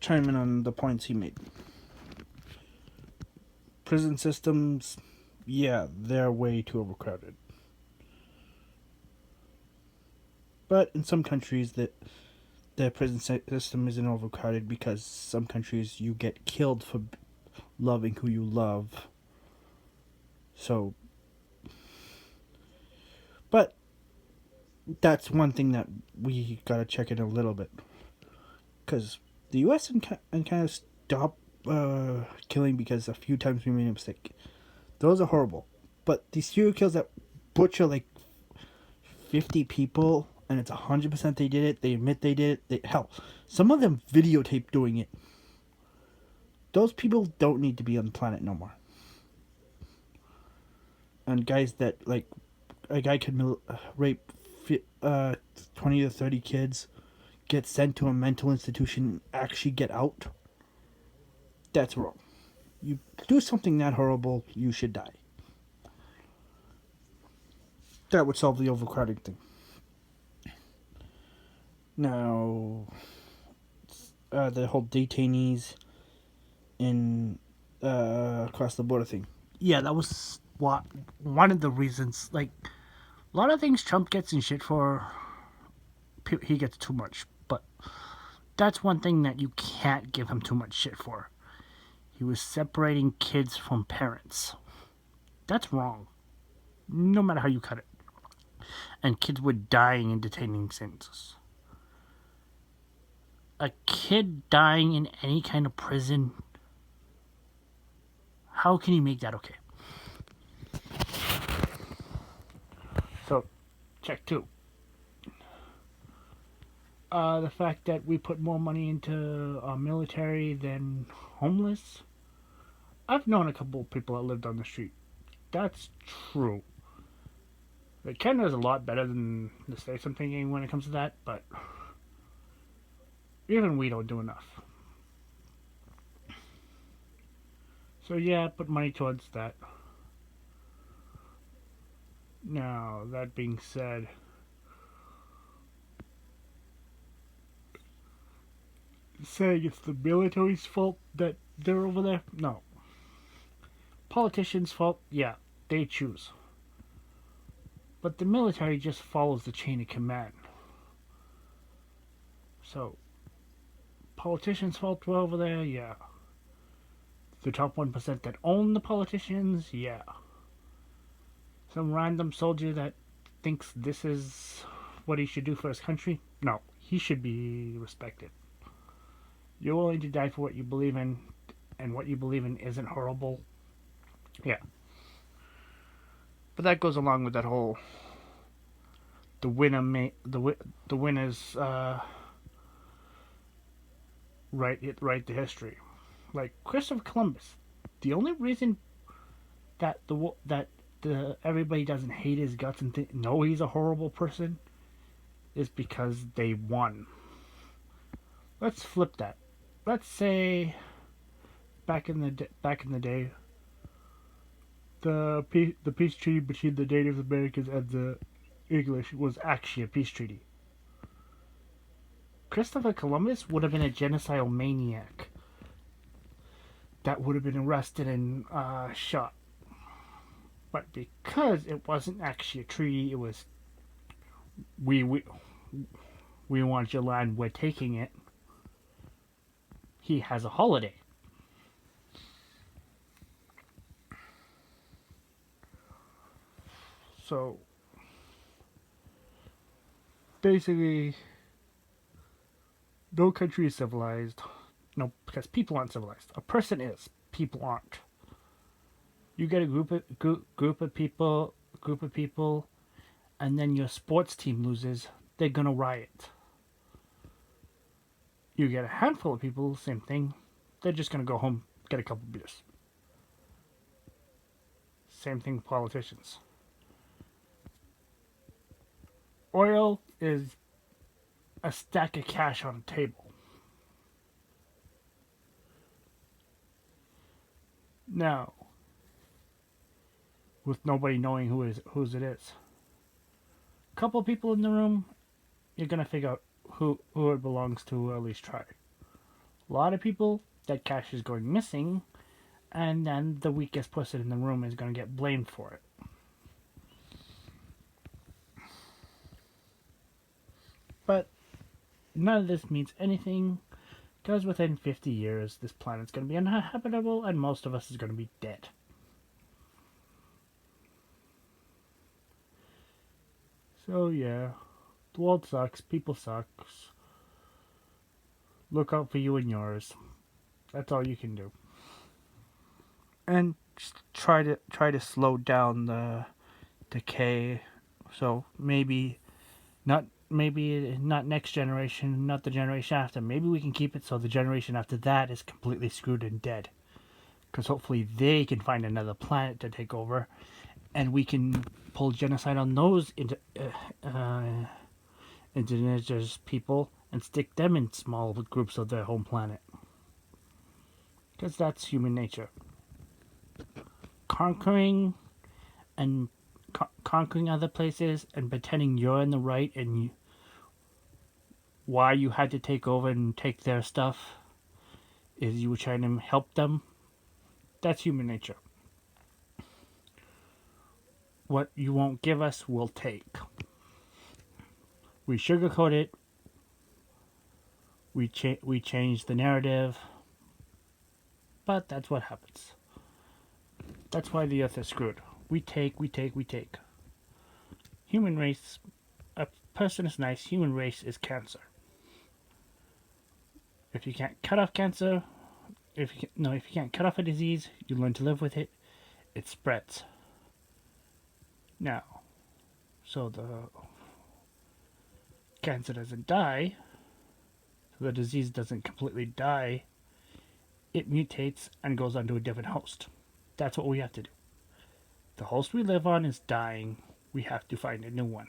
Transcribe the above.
chime in on the points he made. Prison systems, yeah, they're way too overcrowded. But in some countries, the prison system isn't overcrowded because some countries you get killed for loving who you love. So, but that's one thing that we gotta check in a little bit, because the U.S. and kind of stop killing because a few times we made a mistake. Those are horrible. But these serial kills that butcher like 50 people and it's 100% they did it, they admit they did it. Hell, some of them videotape doing it. Those people don't need to be on the planet no more. And guys that, like, a guy could rape 20 to 30 kids, get sent to a mental institution, actually get out. That's wrong. You do something that horrible, you should die. That would solve the overcrowding thing. Now, the whole detainees in across the border thing. Yeah, that was one of the reasons. Like, a lot of things Trump gets in shit for, he gets too much. But that's one thing that you can't give him too much shit for. He was separating kids from parents. That's wrong. No matter how you cut it. And kids were dying in detaining centers. A kid dying in any kind of prison, how can you make that okay? So, check two. The fact that we put more money into our military than homeless. I've known a couple of people that lived on the street. That's true. Like, Canada's a lot better than the States, I'm thinking, when it comes to that, but even we don't do enough. So yeah, put money towards that. Now, that being said, saying it's the military's fault that they're over there? No. Politicians' fault? Yeah, they choose. But the military just follows the chain of command. So, politicians' fault we're over there? Yeah. The top 1% that own the politicians? Yeah. Some random soldier that thinks this is what he should do for his country? No, he should be respected. You're willing to die for what you believe in, and what you believe in isn't horrible. Yeah. But that goes along with that whole the winners write the history. Like Christopher Columbus, the only reason that the everybody doesn't hate his guts and know he's a horrible person is because they won. Let's flip that. Let's say back in the day, the peace treaty between the Native Americans and the English was actually a peace treaty. Christopher Columbus would have been a genocidal maniac that would have been arrested and shot. But because it wasn't actually a treaty, it was we want your land, we're taking it. He has a holiday. So basically, no country is civilized. No, because people aren't civilized. A person is. People aren't. You get a group of people, and then your sports team loses. They're gonna riot. You get a handful of people, same thing. They're just gonna go home, get a couple beers. Same thing with politicians. Oil is a stack of cash on a table. Now, with nobody knowing whose it is. A couple people in the room, you're gonna figure out who it belongs to, or at least try. A lot of people, that cash is going missing, and then the weakest person in the room is going to get blamed for it. But none of this means anything, because within 50 years, this planet's going to be uninhabitable, and most of us is going to be dead. So yeah, the world sucks, people sucks. Look out for you and yours. That's all you can do. And just try to slow down the decay. So maybe not next generation, not the generation after. Maybe we can keep it so the generation after that is completely screwed and dead. Because hopefully they can find another planet to take over, and we can pull genocide on those indigenous people and stick them in small groups of their home planet. Because that's human nature. Conquering and conquering other places and pretending you're in the right and why you had to take over and take their stuff is you were trying to help them. That's human nature. What you won't give us, we'll take. We sugarcoat it. We change the narrative. But that's what happens. That's why the earth is screwed. We take. Human race, a person is nice, human race is cancer. If you can't cut off cancer, if you can't cut off a disease, you learn to live with it. It spreads. Now, so the cancer doesn't die, so the disease doesn't completely die. It mutates and goes onto a different host. That's what we have to do. The host we live on is dying. We have to find a new one.